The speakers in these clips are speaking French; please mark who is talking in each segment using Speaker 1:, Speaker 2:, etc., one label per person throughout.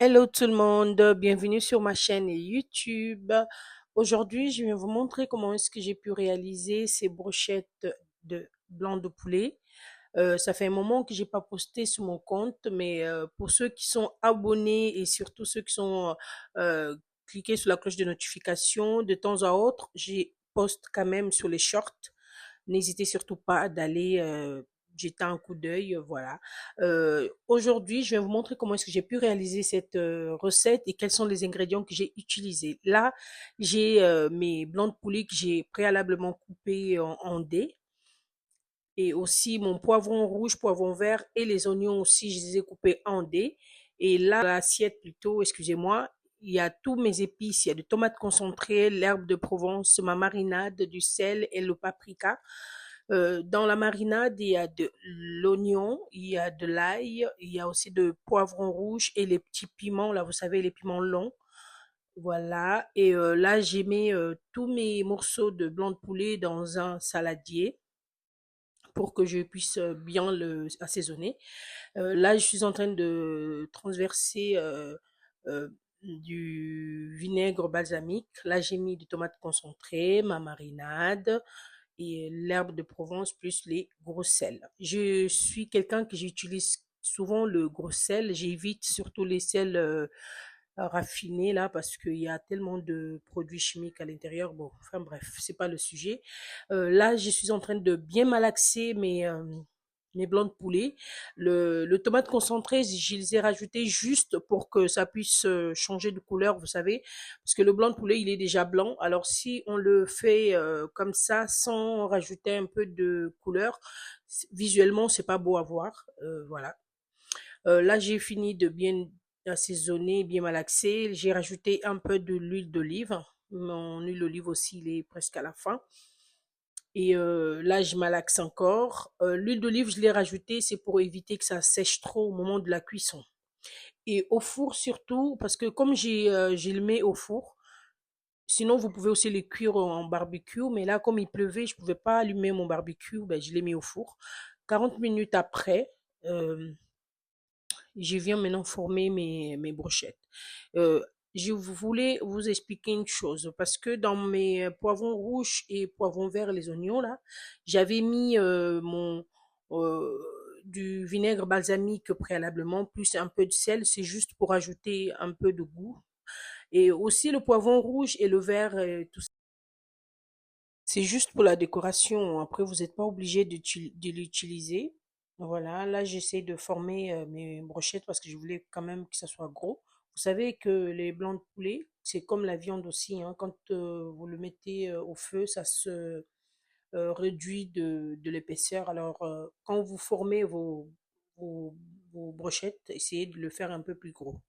Speaker 1: Hello tout le monde, bienvenue sur ma chaîne YouTube. Aujourd'hui, je vais vous montrer comment est-ce que j'ai pu réaliser ces brochettes de blanc de poulet. Ça fait un moment que j'ai pas posté sur mon compte, mais pour ceux qui sont abonnés et surtout ceux qui sont cliqués sur la cloche de notification, de temps à autre, j'ai poste quand même sur les shorts. N'hésitez surtout pas d'aller jeter un coup d'œil, voilà. Aujourd'hui, je vais vous montrer comment est-ce que j'ai pu réaliser cette recette et quels sont les ingrédients que j'ai utilisés. Là, j'ai mes blancs de poulet que j'ai préalablement coupés en dés et aussi mon poivron rouge, poivron vert et les oignons aussi, je les ai coupés en dés. Et là, l'assiette plutôt, excusez-moi, il y a tous mes épices, il y a des tomates concentrées, l'herbe de Provence, ma marinade, du sel et le paprika. Dans la marinade, il y a de l'oignon, il y a de l'ail, il y a aussi de poivron rouge et les petits piments, là, vous savez, les piments longs. Voilà. Et là, j'ai mis tous mes morceaux de blanc de poulet dans un saladier pour que je puisse bien le assaisonner. Là, je suis en train de transverser du vinaigre balsamique. Là, j'ai mis du tomate concentré, ma marinade et l'herbe de Provence plus les gros sels. Je suis quelqu'un que j'utilise souvent le gros sel. J'évite surtout les sels raffinés là parce qu'il y a tellement de produits chimiques à l'intérieur. Bon, enfin bref, c'est pas le sujet. Là, je suis en train de bien malaxer mes blancs de poulet. Le tomate concentré, je les ai rajoutés juste pour que ça puisse changer de couleur, vous savez, parce que le blanc de poulet, il est déjà blanc. Alors si on le fait comme ça, sans rajouter un peu de couleur, visuellement, c'est pas beau à voir. Voilà. Là, j'ai fini de bien assaisonner, bien malaxer. J'ai rajouté un peu de l'huile d'olive. Mon huile d'olive aussi, il est presque à la fin. Et là, je malaxe encore. L'huile d'olive, je l'ai rajoutée, c'est pour éviter que ça sèche trop au moment de la cuisson. Et au four surtout, parce que comme j'ai le mets au four, sinon vous pouvez aussi les cuire en barbecue, mais là, comme il pleuvait, je pouvais pas allumer mon barbecue, ben, je l'ai mis au four. 40 minutes après, euh, je viens maintenant former mes brochettes. Euh, je voulais vous expliquer une chose parce que dans mes poivrons rouges et poivrons verts, les oignons là, j'avais mis euh, du vinaigre balsamique préalablement, plus un peu de sel, c'est juste pour ajouter un peu de goût. Et aussi le poivron rouge et le vert, tout ça, c'est juste pour la décoration. Après, vous n'êtes pas obligé de l'utiliser. Voilà, là, j'essaie de former mes brochettes parce que je voulais quand même que ça soit gros. Vous savez que les blancs de poulet, c'est comme la viande aussi, hein. Quand vous le mettez au feu, ça se réduit de l'épaisseur. Alors, quand vous formez vos, vos brochettes, essayez de le faire un peu plus gros.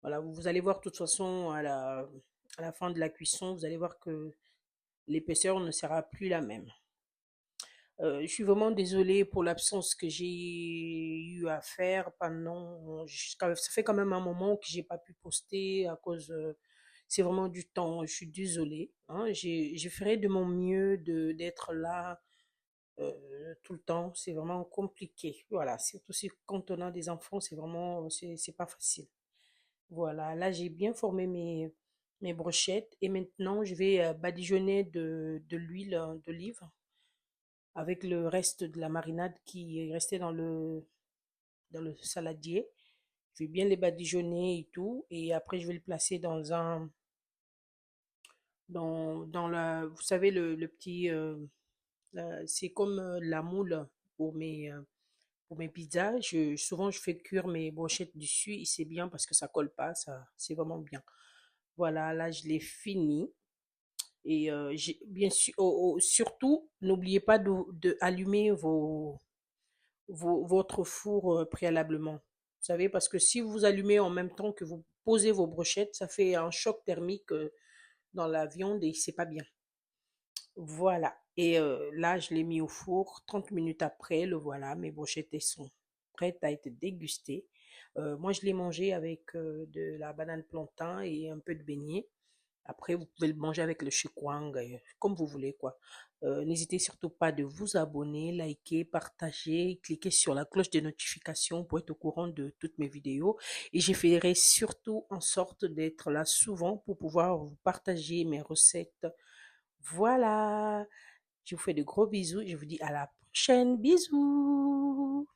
Speaker 1: Voilà, vous allez voir de toute façon à la fin de la cuisson, vous allez voir que l'épaisseur ne sera plus la même. Je suis vraiment désolée pour l'absence que j'ai eu à faire pendant. Ça fait quand même un moment que j'ai pas pu poster à cause. C'est vraiment du temps. Je suis désolée, hein. Je ferai de mon mieux d'être là tout le temps. C'est vraiment compliqué. Voilà. Surtout si quand on a des enfants, c'est vraiment c'est pas facile. Voilà. Là, j'ai bien formé mes brochettes et maintenant je vais badigeonner de l'huile d'olive avec le reste de la marinade qui est resté dans le saladier. Je vais bien les badigeonner et tout. Et après, je vais le placer dans la, vous savez, le petit, c'est comme la moule pour pour mes pizzas. Souvent, je fais cuire mes brochettes dessus et c'est bien parce que ça colle pas. Ça, c'est vraiment bien. Voilà, là, je l'ai fini. Et bien sûr, surtout, n'oubliez pas de allumer votre four préalablement. Vous savez, parce que si vous allumez en même temps que vous posez vos brochettes, ça fait un choc thermique dans la viande et c'est pas bien. Voilà. Et là, je l'ai mis au four. 30 minutes après, le voilà, mes brochettes elles sont prêtes à être dégustées. Moi, je l'ai mangé avec de la banane plantain et un peu de beignet. Après, vous pouvez le manger avec le chukwang, comme vous voulez, quoi. N'hésitez surtout pas de vous abonner, liker, partager, cliquer sur la cloche de notification pour être au courant de toutes mes vidéos. Et je ferai surtout en sorte d'être là souvent pour pouvoir vous partager mes recettes. Voilà. Je vous fais de gros bisous. Je vous dis à la prochaine. Bisous.